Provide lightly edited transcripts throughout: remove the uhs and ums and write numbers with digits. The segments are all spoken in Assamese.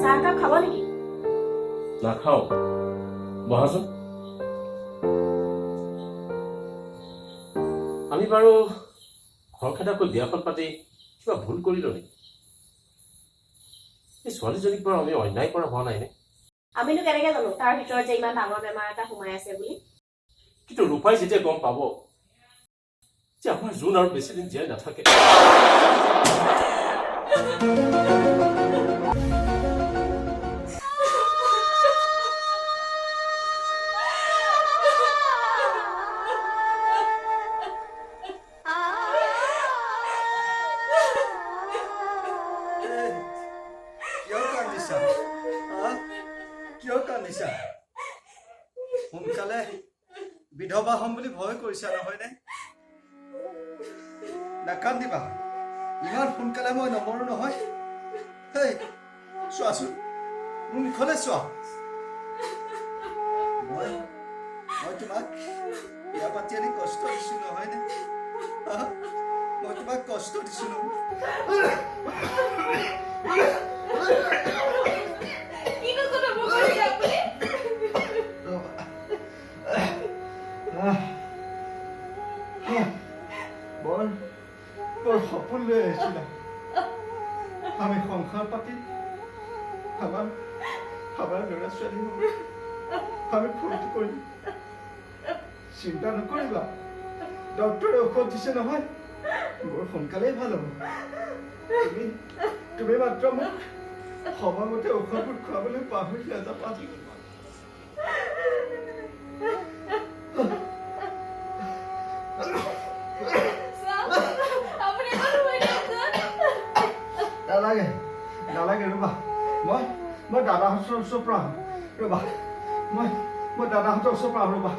চাহ একাপ খাব নেকি? নাখাওঁ বহাচোন আমি বাৰু খৰখেদাকৈ বিয়াখন পাতি কিবা ভুল কৰিলো নেকি এই ছোৱালীজনীক বাৰু আমি অন্যায় কৰা হোৱা নাই নে আমিনো কেনেকে জানো তাৰ ভিতৰত যে ইমান ডাঙৰ বেমাৰ এটা সোমাই আছে বুলি কিন্তু ৰূপাই যেতিয়া গম পাব যে আমাৰ জোন আৰু বেছিদিন জীয়াই নাথাকে সোনকালে বিধৱা হম বুলি ভয় কৰিছা নহয়নে নাকান্দিবা ইমান সোনকালে মই নমৰো নহয় হেই চোৱাচোন মোৰ মুখলৈ চোৱা মই তোমাক বিয়া পাতি আনি কষ্ট দিছো নহয়নে মই তোমাক কষ্ট দিছো নহয় সপোন লৈ আহিছিলা আমি সংসাৰ পাতি আমাৰ ল'ৰা ছোৱালী আমি ফূৰ্তি কৰিম চিন্তা নকৰিবা ডক্টৰে ঔষধ দিছে নহয় বৰ সোনকালেই ভাল হ'ব তুমি মাত্ৰ মোক সময়মতে ঔষধবোৰ খুৱাবলৈ পাহৰি নাযাবা নালাগে ৰবা মই দাদাহঁতৰ ওচৰৰ পৰা আহোঁ ৰবা মই দাদাহঁতৰ ওচৰৰ পৰা আহোঁ ৰবা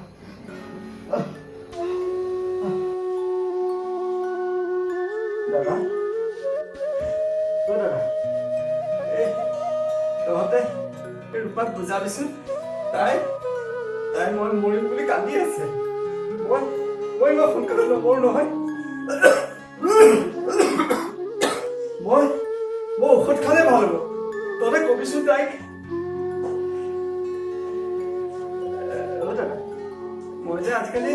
দাদা দাদা তহঁতে ৰূপাক বুজাবিচোন তাই মই মৰিম বুলি কান্দি আছে মই ইমান সোনকালে নমৰো নহয় মই ঔষধ খালে ভাল হ'ব তহঁতে কবিচোন তাইক মই যে আজিকালি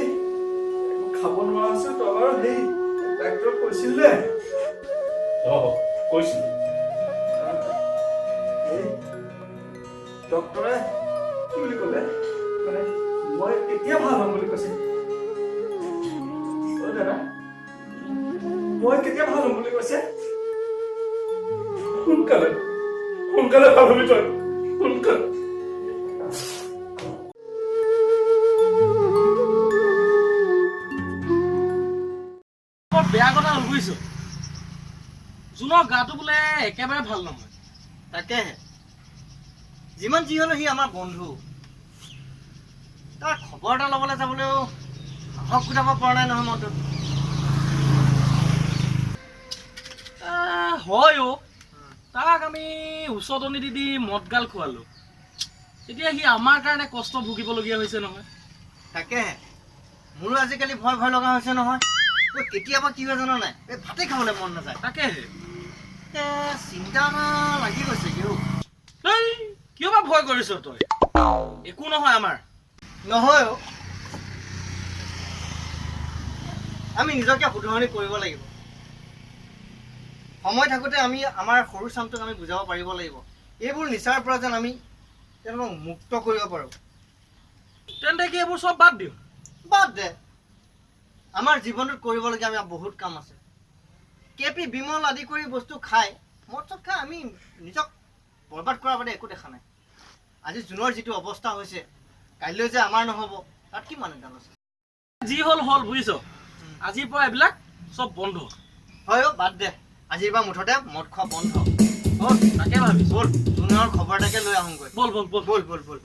খাব নোৱাৰা আছো তই বাৰু সেই ডাক্তৰক কৈছিল নে কৈছিল ডক্তৰে কি বুলি ক'লে মানে মই কেতিয়া ভাল হ'ম বুলি কৈছে দাদা মই কেতিয়া ভাল হ'ম বুলি কৈছে সোনকালে ভাল হবি তই সোনকালে বেয়া কথা বুজিছো জোনৰ গাটো বোলে একেবাৰে ভাল নহয় তাকেহে যিমান যি হলেও সি আমাৰ বন্ধু তাৰ খবৰ এটা ল'বলৈ যাবলৈও সাহস গোটাব পৰা নাই নহয় মনটোত হয় তাক আমি উচতনি দি মদগাল খোৱালো এতিয়া সি আমাৰ কাৰণে কষ্ট ভুগিবলগীয়া হৈছে নহয় তাকেহে মোৰো আজিকালি ভয় লগা হৈছে নহয় কেতিয়াবা কি হয় জানো নাই এই ভাতেই খাবলৈ মন নাযায় তাকেহে চিন্তা লাগি গৈছে কিয় বা ভয় কৰিছ তই একো নহয় আমাৰ নহয় আমি নিজকে শুধৰণি কৰিব লাগিব সময় থাকোঁতে আমি আমাৰ সৰু চামটোক আমি বুজাব পাৰিব লাগিব এইবোৰ নিচাৰ পৰা যেন আমি তেওঁলোকক মুক্ত কৰিব পাৰোঁ তেন্তে কি এইবোৰ চব বাদ দিওঁ বাদ দে আমাৰ জীৱনত কৰিবলগীয়া আমি বহুত কাম আছে কেপি বিমল আদি কৰি বস্তু খাই মদ খাই আমি নিজক বৰবাদ কৰাৰ বাদে একো দেখা নাই আজি জোনৰ যিটো অৱস্থা হৈছে কাইলৈ যে আমাৰ নহ'ব তাত কি মানে ডাল আছে যি হ'ল বুজিছ আজিৰ পৰা এইবিলাক চব বন্ধ হয় বাদ দে আজিৰ পৰা মুঠতে মদ খোৱা বন্ধ তাকে ভাবিছো ব'ল জোনৰ খবৰ এটাকে লৈ আহোঁগৈ ব'ল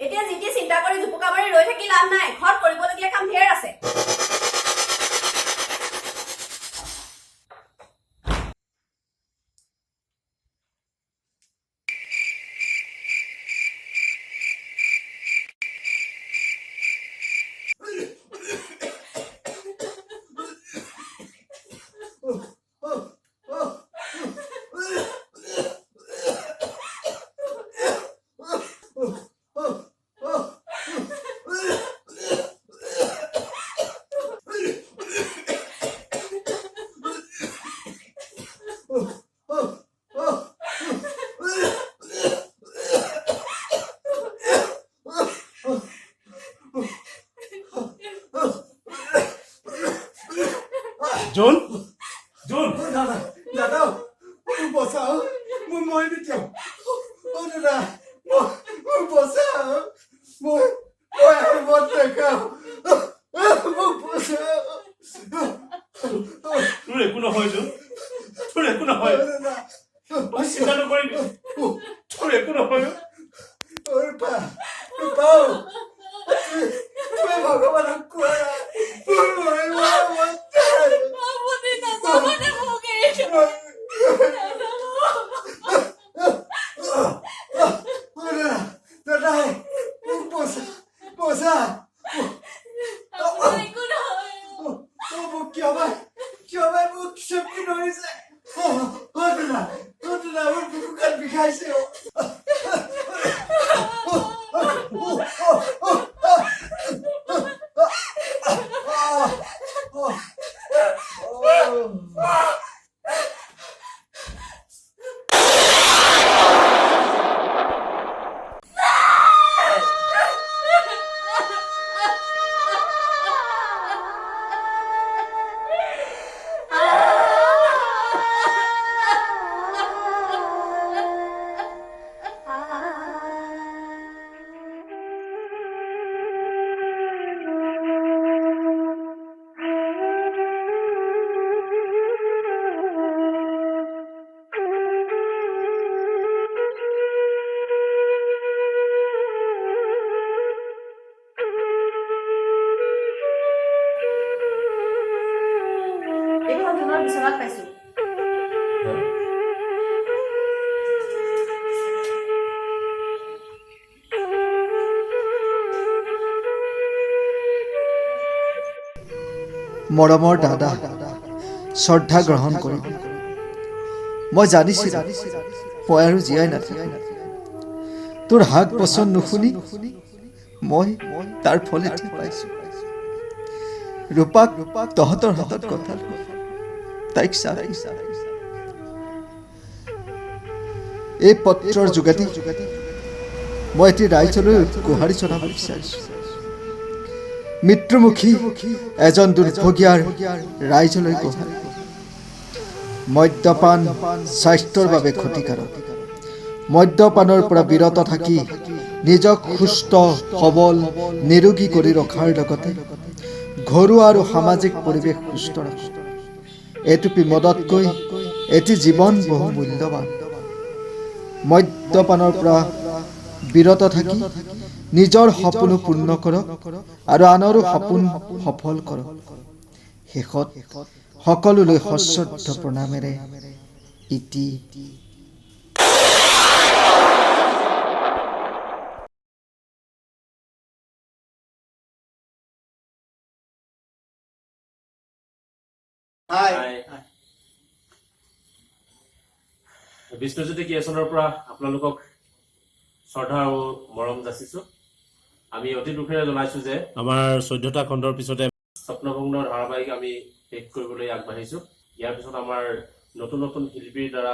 এতিয়া যিটি চিন্তা কৰি জুপুকা মাৰি ৰৈ থাকি লাভ নাই ঘৰত কৰিবলগীয়া কাম ঢেৰ আছে জোন জোন দাদা দাদা মোক বচাও মই মৰি দিওঁ দাদা মোক বচাও মই আৰু মত দেখাও মোক বচাও তোৰ একো নহয় জোন তোৰ একো নহয় দাদা তই চিন্তা নকৰিবি তোৰ একো নহয় পাও তুমি ভগৱানক কোৱা আপুনি নাযাবনে মোক এৰি? দাদা মোক বচা বচা আপোনাৰ একো নহয়। মোক কিয় বাই মোক চেপি ধৰিছে দাদা মোৰ বুকুখন বিষাইছে এইখন তোমাৰ বিচনাত পাইছো। মৰমৰ দাদা শ্ৰদ্ধা গ্ৰহণ কৰিম মই জানিছিলো মই আৰু জীয়াই নাথাকিম তোৰ হাক বচন নুশুনি মই তাৰ ফল এতিয়া পাইছো ৰূপাক তহঁতৰ হাতত কথা তাইক চাই এই পত্ৰৰ যোগেদি মই এতিয়া ৰাইজলৈ গোহাৰি জনাব বিচাৰিছো মৃত্যুমুখী এজন দুৰ্ভগীয়াৰ ৰাইজলৈ গোহাৰি মদ্যপান স্বাস্থ্যৰ বাবে ক্ষতিকাৰক মদ্যপানৰ পৰা বিৰত থাকি নিজক সুস্থ সবল নিৰোগী কৰি ৰখাৰ লগতে ঘৰুৱা আৰু সামাজিক পৰিৱেশ সুস্থ ৰাখক এটুপি মদতকৈ এটি জীৱন বহু মূল্যৱান মদ্যপানৰ পৰা বিৰত থাকি নিজৰ সপোন পূৰ্ণ কৰক আৰু আনৰো সপোন সফল কৰক শেষত সকলোলৈ সশ্ৰদ্ধ প্ৰণামেৰে ইতি বিষ্ণুজ্যোতি ক্ৰিয়েশ্যনৰ পৰা আপোনালোকক শ্ৰদ্ধা আৰু মৰম যাচিছো আমি অতি দুখেৰে জনাইছো যে আমাৰ 14টা খণ্ডৰ পিছতে স্বপ্নভগ্ন ধাৰাবাহিক আমি শেষ কৰিবলৈ আগবাঢ়িছো ইয়াৰ পিছত আমাৰ নতুন নতুন শিল্পীৰ দ্বাৰা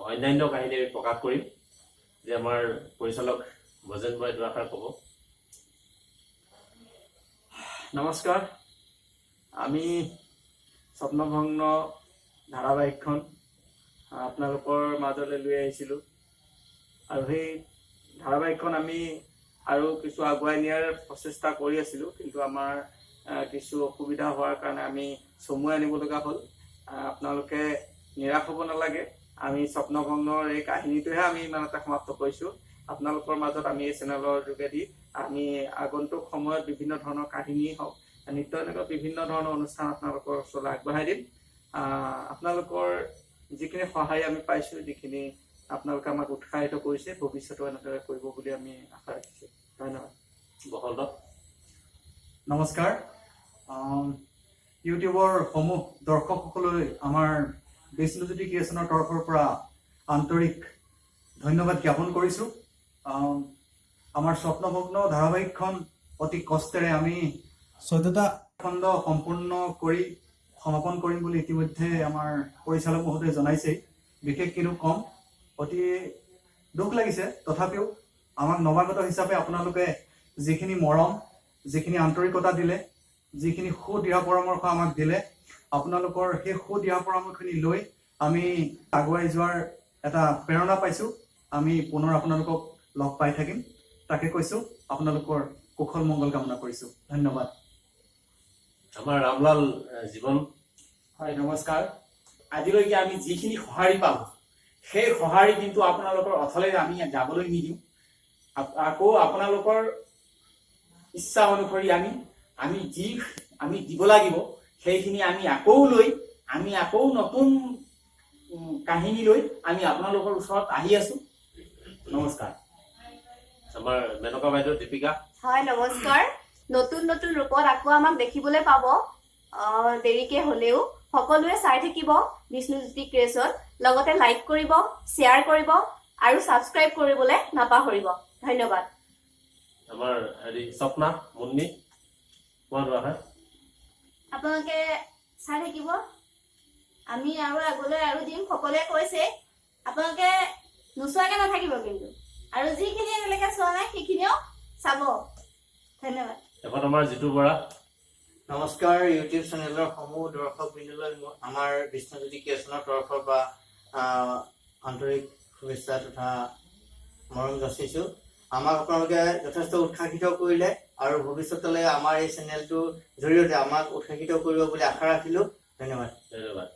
অন্যান্য কাহিনী আমি প্ৰকাশ কৰিম যে আমাৰ পৰিচালক ভজেন বৰাই দুআষাৰ ক'ব নমস্কাৰ আমি স্বপ্নভগ্ন ধাৰাবাহিকখন আপোনালোকৰ মাজলৈ লৈ আহিছিলোঁ আৰু সেই ধাৰাবাহিকখন আমি আৰু কিছু আগুৱাই নিয়াৰ প্ৰচেষ্টা কৰি আছিলোঁ কিন্তু আমাৰ কিছু অসুবিধা হোৱাৰ কাৰণে আমি চমুৱাই আনিব লগা হ'ল আপোনালোকে নিৰাশ হ'ব নালাগে আমি স্বপ্নভগ্নৰ এই কাহিনীটোহে আমি ইমানতে সমাপ্ত কৰিছোঁ আপোনালোকৰ মাজত আমি এই চেনেলৰ যোগেদি আমি আগন্তুক সময়ত বিভিন্ন ধৰণৰ কাহিনী হওক নিশ্চয় এনেকুৱা বিভিন্ন ধৰণৰ অনুষ্ঠান আপোনালোকৰ ওচৰলৈ আগবঢ়াই দিম আপোনালোকৰ যিখিনি সহায় আমি পাইছোঁ যিখিনি আপোনালোকে আমাক উৎসাহিত কৰিছে ভৱিষ্যতেও এনেদৰে কৰিব বুলি আমি আশা ৰাখিছোঁ ধন্যবাদ বসন্ত নমস্কাৰ ইউটিউবৰ সমূহ দৰ্শকসকললৈ আমাৰ বিষ্ণুজ্যোতি ক্ৰিয়েশ্যনৰ তৰফৰ পৰা আন্তৰিক ধন্যবাদ জ্ঞাপন কৰিছোঁ আমাৰ স্বপ্নভগ্ন ধাৰাবাহিকখন অতি কষ্টেৰে আমি 14টা খণ্ড সম্পূৰ্ণ কৰি সমাপন কৰিম বুলি ইতিমধ্যে আমাৰ পৰিচালক মহোদয়ে জনাইছেই বিশেষ কিনো কম অতি দুখ লাগিছে তথাপিও আমাক নৱাগত হিচাপে আপোনালোকে যিখিনি মৰম যিখিনি আন্তৰিকতা দিলে যিখিনি সুদৃঢ় পৰামৰ্শ আমাক দিলে আপোনালোকৰ সেই সুদিহা পৰামৰ্শখিনি লৈ আমি আগুৱাই যোৱাৰ এটা প্ৰেৰণা পাইছোঁ। আমি পুনৰ আপোনালোকক লগ পাই থাকিম, তাকে কৈছোঁ। আপোনালোকৰ কুশল মংগল কামনা কৰিছোঁ। ধন্যবাদ। আমাৰ ৰামলাল জীৱন। হয়, নমস্কাৰ। আজিলৈকে আমি যিখিনি সঁহাৰি পালোঁ সেই সঁহাৰি কিন্তু আপোনালোকৰ অথলে আমি যাবলৈ নিদিওঁ। আকৌ আপোনালোকৰ ইচ্ছা অনুসৰি আমি দিব লাগিব, সেইখিনি আমি আকৌ লৈ আমি আকৌ নতুন কাহিনী লৈ আমি আপোনালোকৰ ওচৰত আহি আছোঁ। নমস্কাৰ। আমাৰ মেনকা বাইদেউ দীপিকা। হয়, নমস্কাৰ। নতুন নতুন ৰূপত আকৌ আমাক দেখিবলৈ পাব, দেৰিকে হ'লেও। সকলোৱে চাই থাকিব বিষ্ণুজ্যোতি ক্ৰিয়েশ্যন, লগতে লাইক কৰিব, শ্বেয়াৰ কৰিব আৰু ছাবস্ক্ৰাইব কৰিবলৈ নাপাহৰিব। ধন্যবাদ। আমাৰ স্বপ্না মুন্নি কোৱা হয়। আপোনালোকে চাই থাকিব, আমি আৰু আগলৈ আৰু দিম। সকলোৱে কৈছে আপোনালোকে নোচোৱাকে নাথাকিব কিন্তু, আৰু যিখিনি এতিয়ালৈকে চোৱা নাই সেইখিনিও চাব। ধন্যবাদ। এখন আমাৰ জিতু বৰা। নমস্কাৰ। ইউটিউব চেনেলৰ সমূহ দৰ্শক বৃন্দলৈ আমাৰ বিষ্ণুজ্যোতি ক্ৰিয়েশ্যনৰ তৰফৰ পৰা আন্তৰিক শুভেচ্ছা তথা মৰম যাচিছোঁ। আমাক আপোনালোকে যথেষ্ট উৎসাহিত কৰিলে আৰু ভৱিষ্যতলৈ আমাৰ এই চেনেলটোৰ জৰিয়তে আমাক উৎসাহিত কৰিব বুলি আশা ৰাখিলোঁ। ধন্যবাদ। ধন্যবাদ।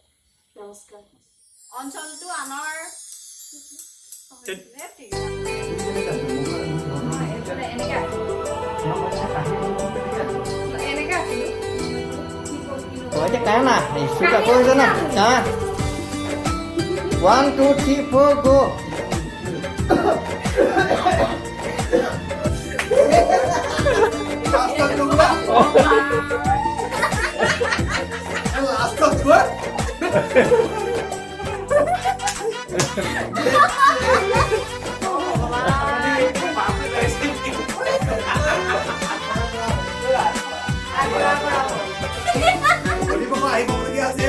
নমস্কাৰ। অঞ্চলটো আমাৰ Pwede kaya na. Suka ko sana. Ha? 1, 2, 3, 4, go. আহিবলগীয়া আছে